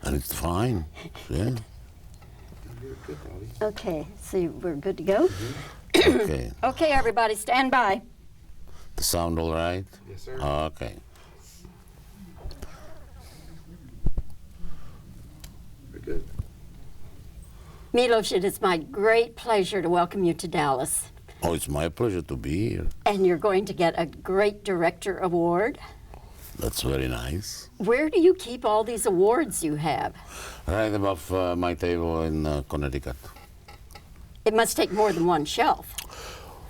And it's fine. Yeah. Good, Bobbie. Okay, so we're good to go? Okay. Okay, everybody, stand by. The sound all right? Yes, sir. Okay. Very good. Milos, it is my great pleasure to welcome you to Dallas. Oh, it's my pleasure to be here. And you're going to get a great director award. That's very nice. Where do you keep all these awards you have? Right above my table in Connecticut. It must take more than one shelf.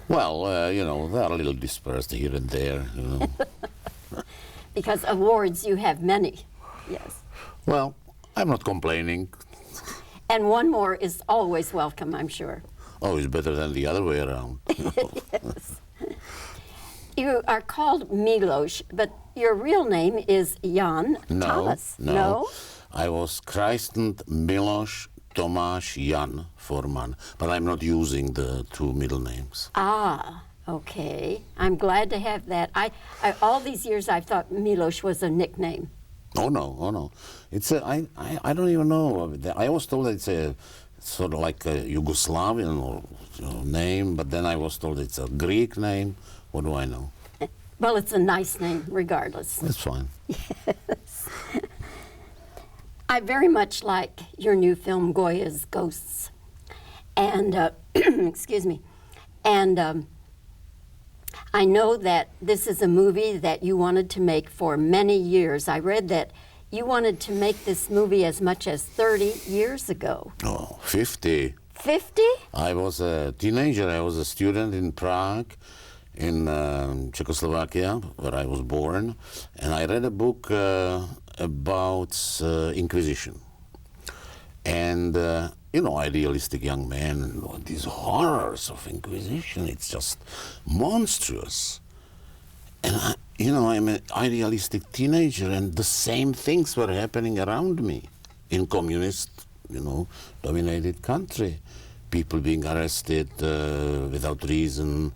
Well, you know, they are a little dispersed here and there, you know. Because awards, you have many. Yes. Well, I'm not complaining. And one more is always welcome, I'm sure. Oh, it's better than the other way around. Yes. You are called Milos, but your real name is Jan Thomas. No. I was christened Milos Tomáš Jan Foreman, but I'm not using the two middle names. Ah, okay. I'm glad to have that. I all these years I've thought Milos was a nickname. Oh no. It's I don't even know. I was told that it's a sort of like a Yugoslavian or, name, but then I was told it's a Greek name. What do I know? Well, it's a nice name, regardless. That's fine. Yes. I very much like your new film, Goya's Ghosts. And, excuse me, and I know that this is a movie that you wanted to make for many years. I read that you wanted to make this movie as much as 30 years ago. Oh, 50. 50? I was a teenager. I was a student in Prague, in Czechoslovakia, where I was born, and I read a book about Inquisition. And, idealistic young man, and these horrors of Inquisition, it's just monstrous. And, I'm an idealistic teenager, and the same things were happening around me in communist, dominated country. People being arrested without reason,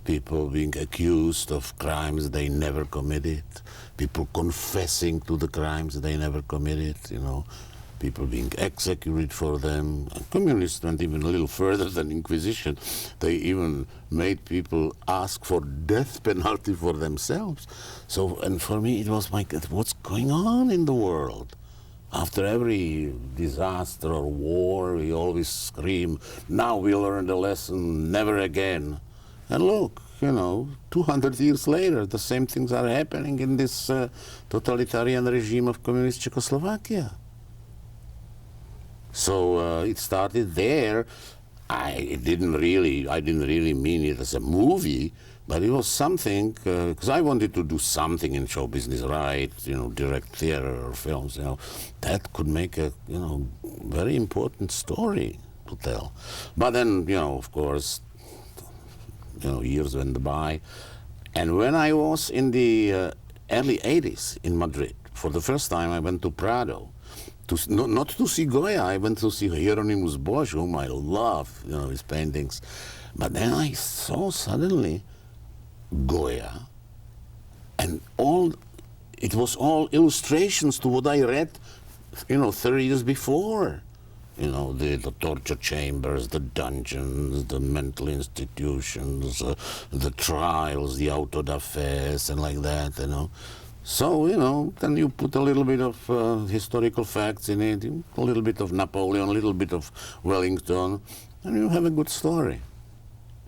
people being accused of crimes they never committed, people confessing to the crimes they never committed, people being executed for them. And communists went even a little further than Inquisition. They even made people ask for death penalty for themselves. So, and for me, it was like, what's going on in the world? After every disaster or war, we always scream, now we learned a lesson, never again. And look, 200 years later, the same things are happening in this totalitarian regime of communist Czechoslovakia. So it started there. I didn't really mean it as a movie, but it was something, because I wanted to do something in show business, right? Direct theater or films, that could make a, very important story to tell. But then, of course, years went by. And when I was in the early 80s in Madrid, for the first time I went to Prado. Not to see Goya, I went to see Hieronymus Bosch, whom I love, his paintings. But then I saw suddenly Goya, and it was all illustrations to what I read, 30 years before. The torture chambers, the dungeons, the mental institutions, the trials, the auto da fes, and like that, So, then you put a little bit of historical facts in it, a little bit of Napoleon, a little bit of Wellington, and you have a good story.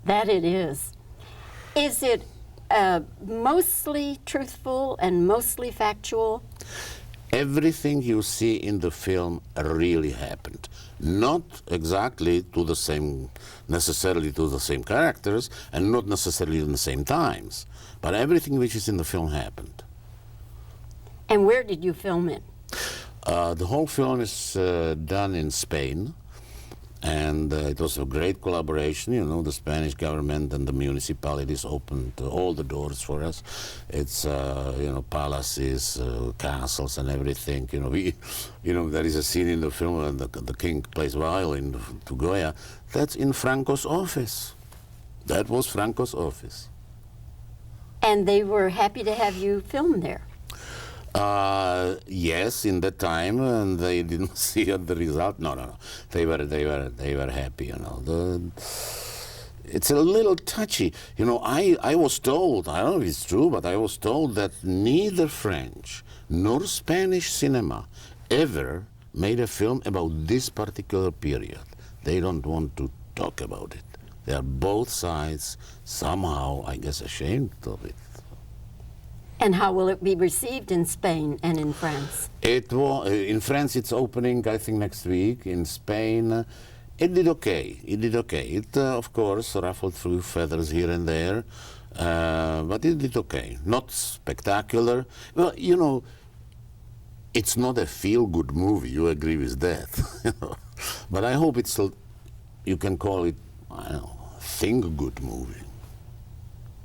That it is. Is it mostly truthful and mostly factual? Everything you see in the film really happened. Not exactly necessarily to the same characters, and not necessarily in the same times, but everything which is in the film happened. And where did you film it? The whole film is done in Spain, and it was a great collaboration. The Spanish government and the municipalities opened all the doors for us. It's palaces, castles, and everything. There is a scene in the film where the king plays violin to Goya. That's in Franco's office. That was Franco's office. And they were happy to have you film there. Yes, in that time, and they didn't see the result. No, no, no. They were happy. You know, it's a little touchy. You know, I was told. I don't know if it's true, but I was told that neither French nor Spanish cinema ever made a film about this particular period. They don't want to talk about it. They are both sides somehow, I guess, ashamed of it. And how will it be received in Spain and in France? In France, it's opening, I think, next week. In Spain, it did okay. It did okay. It, of course, ruffled through feathers here and there, but it did okay. Not spectacular. Well, you know, it's not a feel-good movie. You agree with that? But I hope it's, you can call it, I don't know, think-good movie.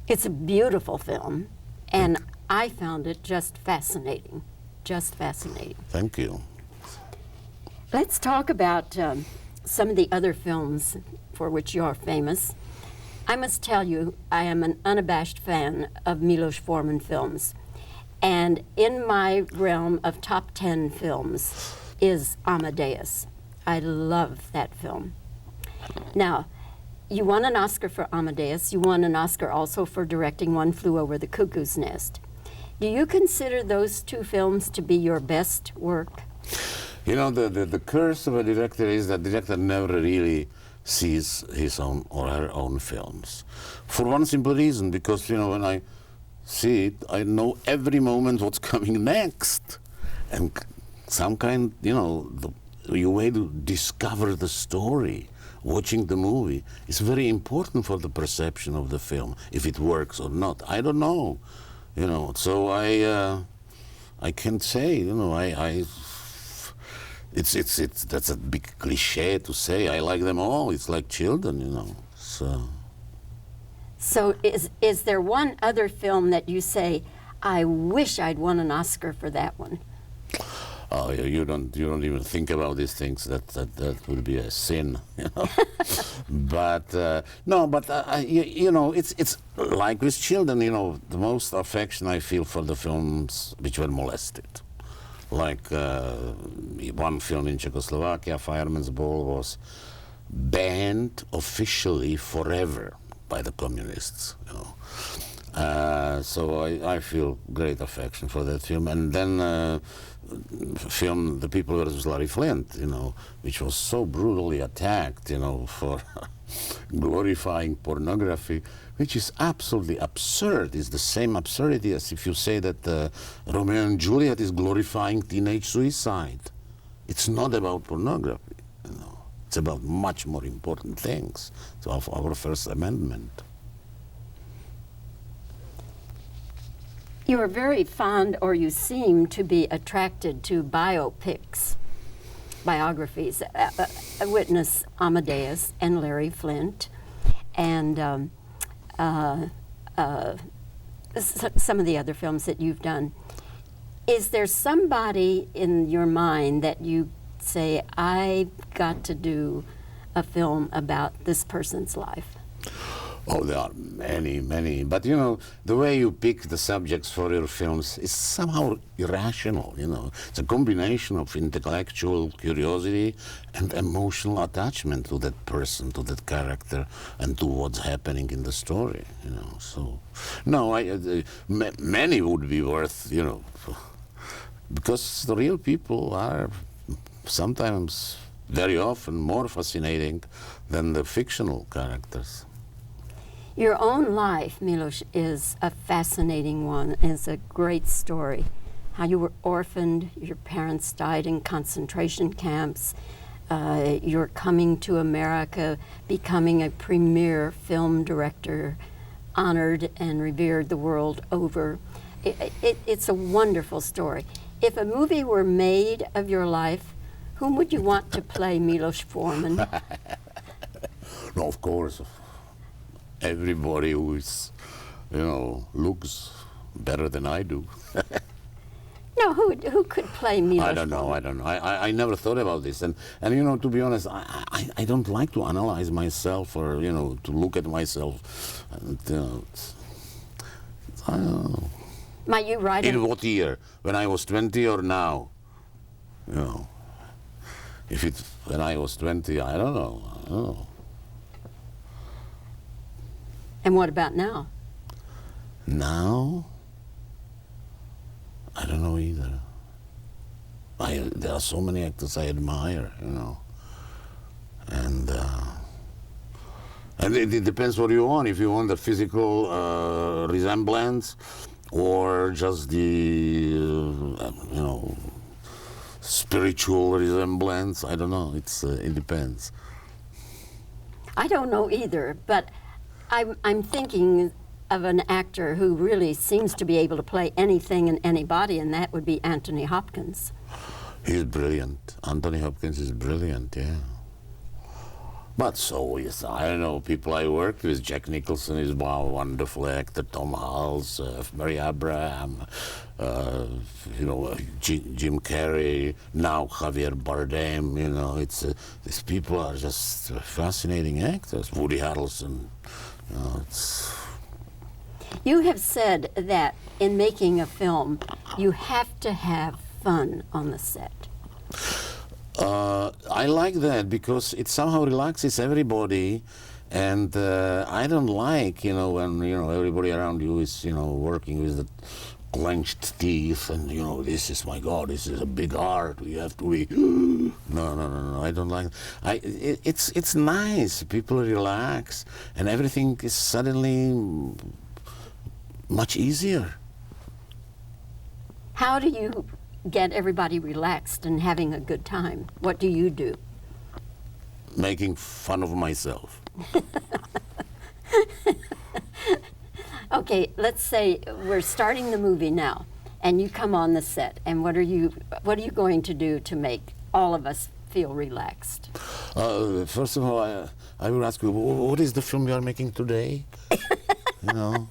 It's a beautiful film, and I found it just fascinating. Just fascinating. Thank you. Let's talk about some of the other films for which you're famous. I must tell you, I am an unabashed fan of Milos Forman films. And in my realm of top 10 films is Amadeus. I love that film. Now, you won an Oscar for Amadeus. You won an Oscar also for directing One Flew Over the Cuckoo's Nest. Do you consider those two films to be your best work? You know, the curse of a director is that the director never really sees his own or her own films. For one simple reason, because, you know, when I see it, I know every moment what's coming next. And some kind, you know, your way to discover the story, watching the movie, is very important for the perception of the film, if it works or not. I don't know, you know. So I can't say, you know, it's that's a big cliche to say. I like them all. It's like children, you know. So is there one other film that you say, I wish I'd won an Oscar for that one? Oh, you don't even think about these things. That would be a sin, you know. But no, but you know, it's like with children. You know, the most affection I feel for the films which were molested. Like one film in Czechoslovakia, Fireman's Ball, was banned officially forever by the communists, you know. So I feel great affection for that film. And then film The People vs. Larry Flint, you know, which was so brutally attacked, you know, for glorifying pornography, which is absolutely absurd. It's the same absurdity as if you say that Romeo and Juliet is glorifying teenage suicide. It's not about pornography, you know. It's about much more important things of our First Amendment. You are very fond, or you seem to be attracted to biopics, biographies. I witness Amadeus and Larry Flint, and some of the other films that you've done. Is there somebody in your mind that you say, I've got to do a film about this person's life? Oh, there are many, many. But, you know, the way you pick the subjects for your films is somehow irrational, you know. It's a combination of intellectual curiosity and emotional attachment to that person, to that character, and to what's happening in the story, you know. So, no, many would be worth, you know, because the real people are sometimes, very often, more fascinating than the fictional characters. Your own life, Milos, is a fascinating one. It's a great story. How you were orphaned, your parents died in concentration camps, you're coming to America, becoming a premier film director, honored and revered the world over. It's a wonderful story. If a movie were made of your life, whom would you want to play Milos Forman? No, of course. Everybody who is, you know, looks better than I do. No, who could play Milos? I don't know. I never thought about this, and you know, to be honest, I don't like to analyze myself or, you know, to look at myself. And, I don't know. Might you write In it? what year? When I was 20 or now? You know, if it's when I was 20, I don't know. I don't know. And what about now? Now? I don't know either. There are so many actors I admire, you know. And it depends what you want. If you want the physical resemblance or just the, you know, spiritual resemblance, I don't know. It depends. I don't know either, but I'm thinking of an actor who really seems to be able to play anything and anybody, and that would be Anthony Hopkins. He's brilliant. Anthony Hopkins is brilliant, yeah. But so is, I don't know, people I worked with. Jack Nicholson is a wonderful actor. Tom Hulse, Mary Abraham, you know, Jim Carrey, now Javier Bardem. You know, these people are just fascinating actors. Woody Harrelson. You know, You have said that in making a film, you have to have fun on the set. I like that because it somehow relaxes everybody, and I don't like, you know, when, you know, everybody around you is, you know, working with the clenched teeth, and, you know, this is, my God, this is a big art. We have to be. No. I don't like. It's nice. People relax, and everything is suddenly much easier. How do you get everybody relaxed and having a good time? What do you do? Making fun of myself. Okay, let's say we're starting the movie now, and you come on the set, and what are you going to do to make all of us feel relaxed? First of all, I will ask you, what is the film you are making today? You know,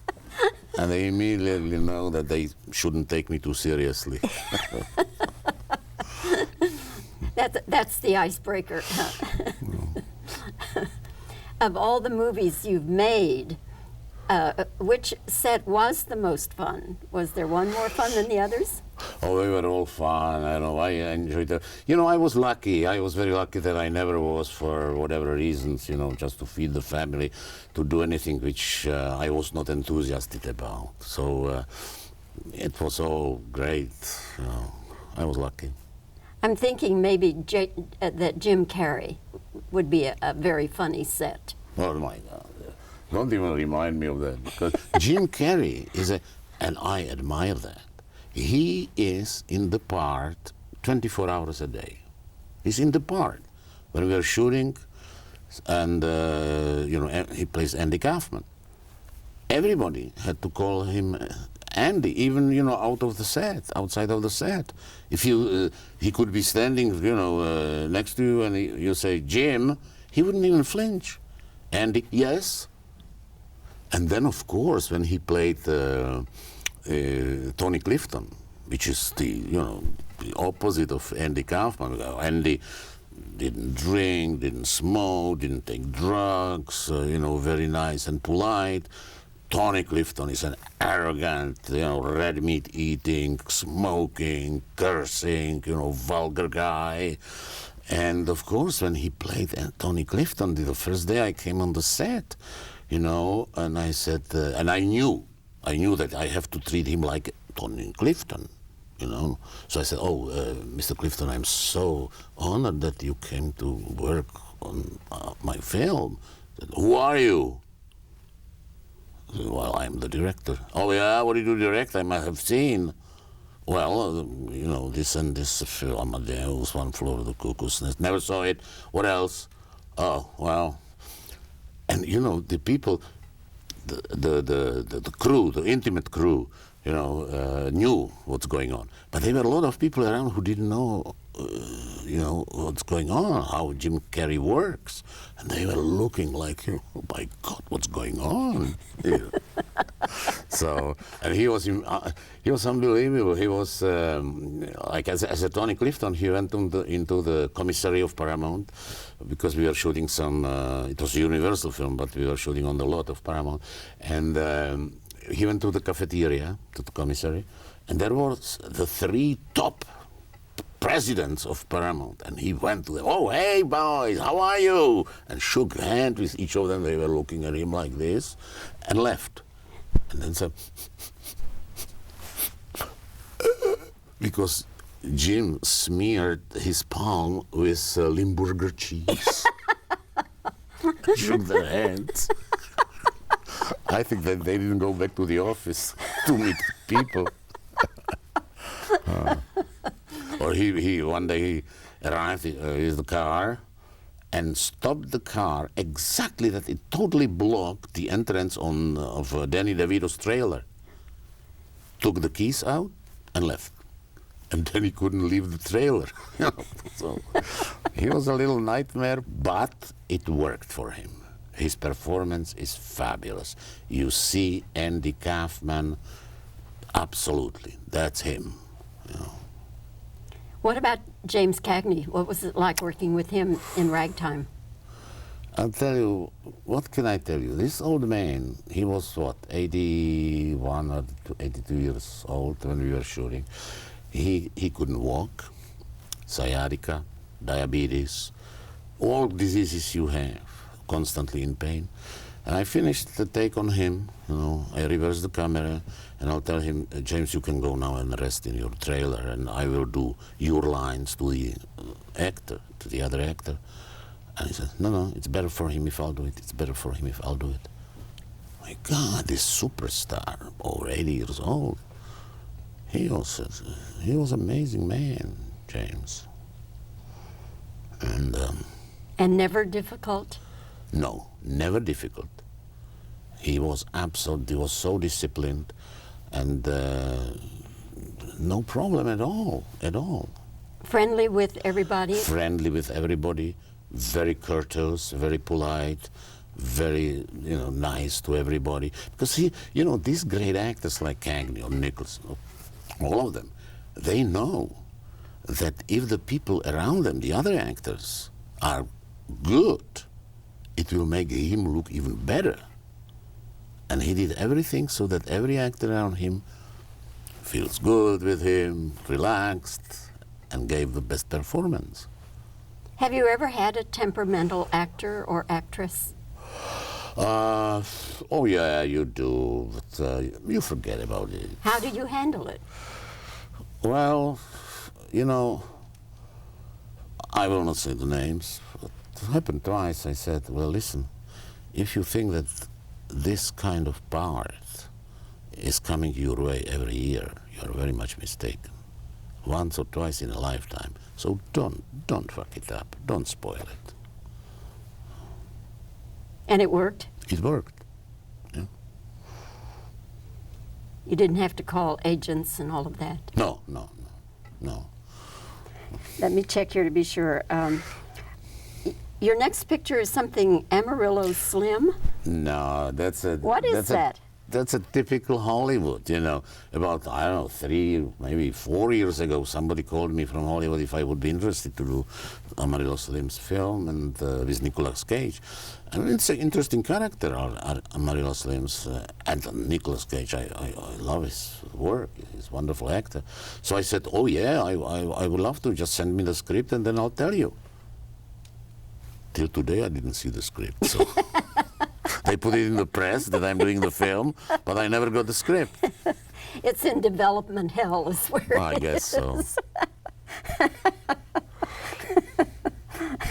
and they immediately know that they shouldn't take me too seriously. That's the icebreaker. Of all the movies you've made, which set was the most fun? Was there one more fun than the others? Oh, they were all fun. I know. I enjoyed it. You know, I was lucky. I was very lucky that I never was, for whatever reasons, you know, just to feed the family, to do anything which I was not enthusiastic about. So it was all great. You know, I was lucky. I'm thinking maybe that Jim Carrey would be a very funny set. Oh my God! Don't even remind me of that, because Jim Carrey and I admire that. He is in the part 24 hours a day. He's in the part. When we are shooting, and you know, he plays Andy Kaufman. Everybody had to call him Andy, even, you know, outside of the set. If you, he could be standing, you know, next to you, and you say Jim, he wouldn't even flinch. Andy, yes. And then, of course, when he played Tony Clifton, which is the, you know, the opposite of Andy Kaufman. Andy didn't drink, didn't smoke, didn't take drugs, you know, very nice and polite. Tony Clifton is an arrogant, you know, red meat eating, smoking, cursing, you know, vulgar guy. And of course, when he played Tony Clifton, the first day I came on the set, you know, and I said, and I knew that I have to treat him like Tony Clifton, you know. So I said, oh, Mr. Clifton, I'm so honored that you came to work on my film. I said, who are you? I said, well, I'm the director. Oh, yeah, what did you direct? I might have seen. Well, you know, this and this film, Amadeus, One Floor of the Cuckoo's Nest. Never saw it. What else? Oh, well. And, you know, the people, the crew, the intimate crew, you know, knew what's going on. But there were a lot of people around who didn't know, you know, what's going on, how Jim Carrey works. And they were looking like, oh my God, what's going on? So, and he was unbelievable. He was, like, as a Tony Clifton, he went into the commissary of Paramount, because we were shooting some, it was a Universal film, but we were shooting on the lot of Paramount. And he went to the cafeteria, to the commissary, and there was the 3 top presidents of Paramount, and he went to them, oh, hey, boys, how are you? And shook hands with each of them. They were looking at him like this, and left. And then said, because Jim smeared his palm with Limburger cheese. Shook their hands. I think that they didn't go back to the office to meet people. Or he one day he arrived with the car and stopped the car exactly that it totally blocked the entrance of Danny DeVito's trailer. Took the keys out and left. And then he couldn't leave the trailer. So he was a little nightmare, but it worked for him. His performance is fabulous. You see Andy Kaufman, absolutely, that's him. You know. What about James Cagney? What was it like working with him in Ragtime? I'll tell you, what can I tell you? This old man, he was what, 81 or 82 years old when we were shooting. He couldn't walk, sciatica, diabetes, all diseases you have, constantly in pain. And I finished the take on him, you know, I reversed the camera, and I'll tell him, James, you can go now and rest in your trailer, and I will do your lines to the actor, to the other actor. And he said, no, it's better for him if I'll do it. It's better for him if I'll do it. My God, this superstar, over 80 years old. He was an amazing man, James. And never difficult? No, never difficult. He was so disciplined, and no problem at all. Friendly with everybody? Friendly with everybody, very courteous, very polite, very, nice to everybody. Because these great actors like Cagney or Nichols, all of them, they know that if the people around them, the other actors, are good, it will make him look even better. And he did everything so that every actor around him feels good with him, relaxed, and gave the best performance. Have you ever had a temperamental actor or actress? Oh yeah, you do, but you forget about it. How do you handle it? Well, I will not say the names, but it happened twice. I said, well, listen, if you think that this kind of part is coming your way every year, you're very much mistaken. Once or twice in a lifetime. So don't fuck it up. Don't spoil it. And it worked? It worked. Yeah. You didn't have to call agents and all of that? No. Let me check here to be sure. Your next picture is something Amarillo Slim? No, that's a... What is that? That's a typical Hollywood, About, 3, maybe 4 years ago, somebody called me from Hollywood if I would be interested to do Amarillo Slim's film and with Nicolas Cage. And it's an interesting character, Amarillo Slim's. And Nicolas Cage, I love his work. He's a wonderful actor. So I said, oh yeah, I would love to. Just send me the script and then I'll tell you. Till today, I didn't see the script, so... They put it in the press that I'm doing the film, but I never got the script. It's in development hell, is where I guess so.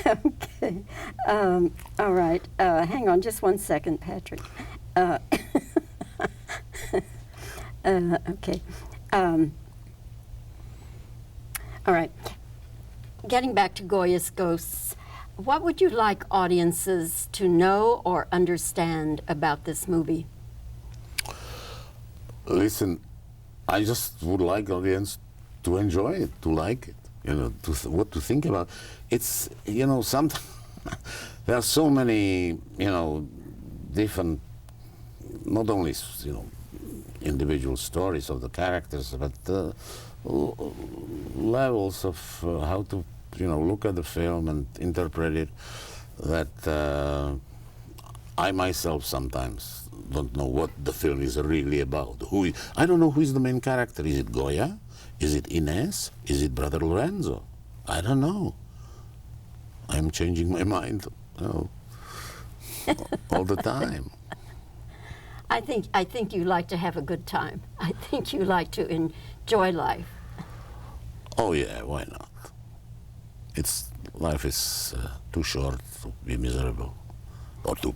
Okay. All right. Hang on just one second, Patrick. Okay. All right. Getting back to Goya's Ghosts, what would you like audiences to know or understand about this movie? Listen, I just would like audience to enjoy it, to like it, what to think about. It's, sometimes there are so many, different, not only, individual stories of the characters, but levels of how to look at the film and interpret it, that I myself sometimes don't know what the film is really about. I don't know who is the main character. Is it Goya? Is it Ines? Is it Brother Lorenzo? I don't know. I'm changing my mind, all the time. I think you like to have a good time. I think you like to enjoy life. Oh yeah, why not? Life is too short to be miserable, or to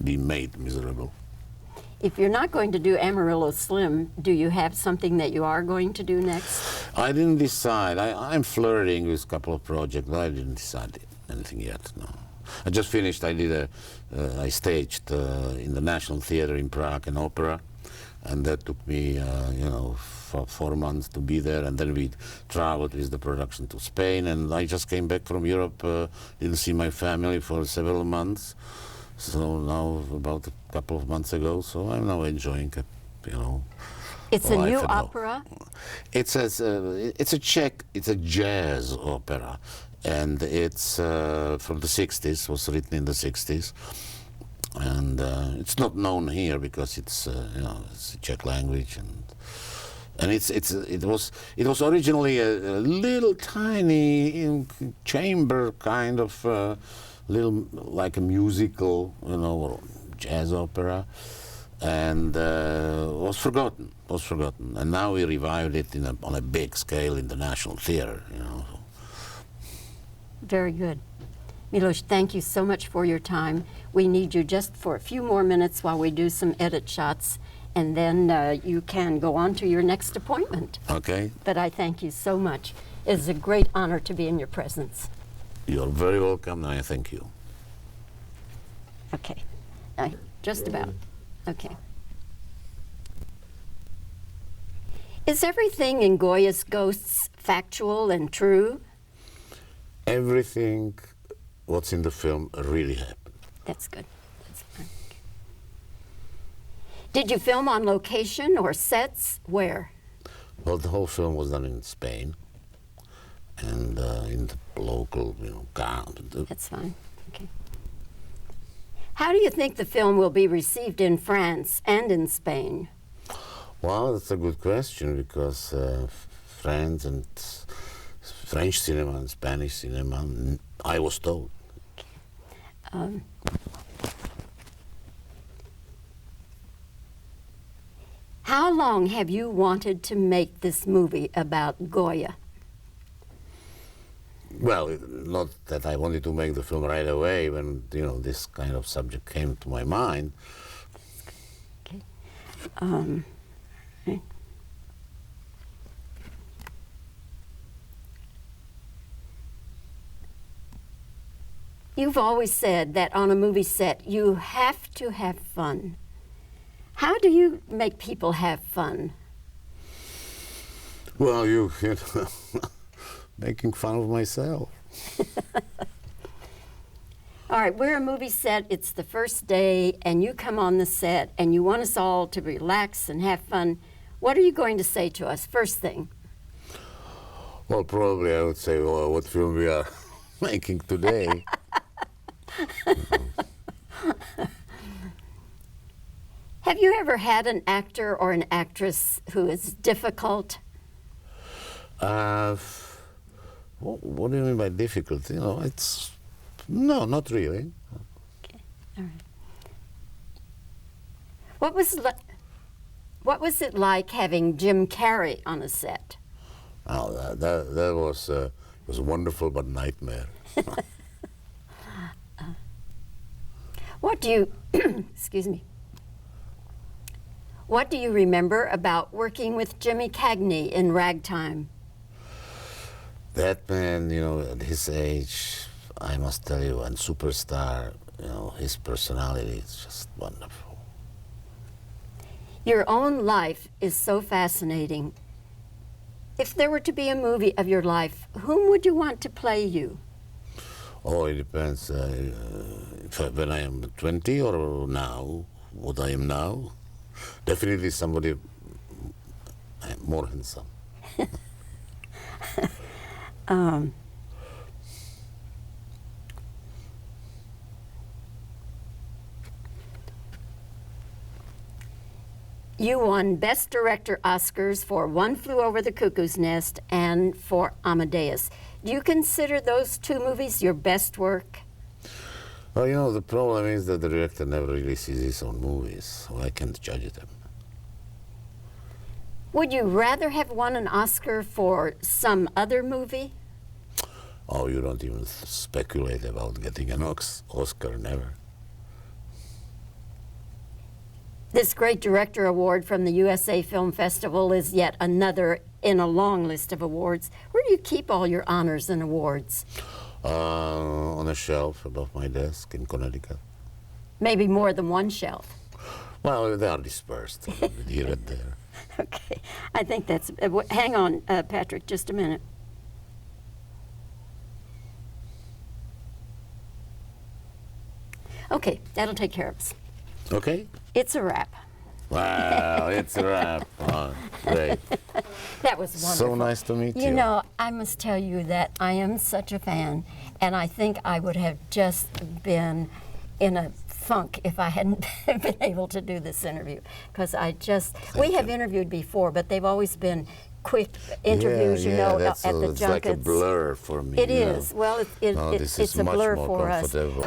be made miserable. If you're not going to do Amarillo Slim, do you have something that you are going to do next? I didn't decide. I'm flirting with a couple of projects, but I didn't decide anything yet. No, I just finished. I staged in the National Theatre in Prague an opera, and that took me, 4 months to be there, and then we traveled with the production to Spain, and I just came back from Europe, didn't see my family for several months, so now about a couple of months ago, so I'm now enjoying it, It's a life new at home. opera? It's a jazz opera, and it's from the 60s, was written in the 60s, and it's not known here because it's a Czech language, and it was originally a little tiny chamber kind of little like a musical, or jazz opera, and was forgotten, and now we revived it on a big scale in the National Theatre, Very good. Milos, thank you so much for your time. We need you just for a few more minutes while we do some edit shots, and then you can go on to your next appointment. Okay. But I thank you so much. It's a great honor to be in your presence. You're very welcome, and I thank you. Okay. Just about. Okay. Is everything in Goya's Ghosts factual and true? Everything what's in the film really happened. That's good. That's fine. Did you film on location or sets? Where? Well, the whole film was done in Spain, and in the local, town. That's fine. Okay. How do you think the film will be received in France and in Spain? Well, that's a good question, because French cinema and Spanish cinema, I was told. How long have you wanted to make this movie about Goya? Well, not that I wanted to make the film right away when, this kind of subject came to my mind. Okay. Okay. You've always said that on a movie set you have to have fun. How do you make people have fun? Well, making fun of myself. All right, we're a movie set, it's the first day, and you come on the set and you want us all to relax and have fun. What are you going to say to us, first thing? Well, probably I would say, well, what film we are making today. Have you ever had an actor or an actress who is difficult? What do you mean by difficult? No, not really. Okay, all right. What was it like having Jim Carrey on a set? Oh, that was wonderful, but nightmare. What do you, excuse me, what do you remember about working with Jimmy Cagney in Ragtime? That man, at his age, I must tell you, and superstar, his personality is just wonderful. Your own life is so fascinating. If there were to be a movie of your life, whom would you want to play you? Oh, it depends. When I am 20 or now, what I am now, definitely somebody more handsome. You won Best Director Oscars for One Flew Over the Cuckoo's Nest and for Amadeus. Do you consider those two movies your best work? Well, you know, the problem is that the director never really sees his own movies, so I can't judge them. Would you rather have won an Oscar for some other movie? Oh, you don't even speculate about getting an Oscar, never. This Great Director Award from the USA Film Festival is yet another in a long list of awards. Where do you keep all your honors and awards? On a shelf above my desk in Connecticut. Maybe more than one shelf. Well, they are dispersed here and there. Okay, I think that's, hang on, Patrick, just a minute. Okay, that'll take care of us. Okay? It's a wrap. Wow, it's a wrap. Oh, great. That was wonderful. So nice to meet you. You know, I must tell you that I am such a fan, and I think I would have just been in a funk if I hadn't been able to do this interview. Because we have interviewed before, but they've always been quick interviews, you know, at the it's junkets. like a blur for me. It is. Well, No, this it's is a much blur more for us. comfortable.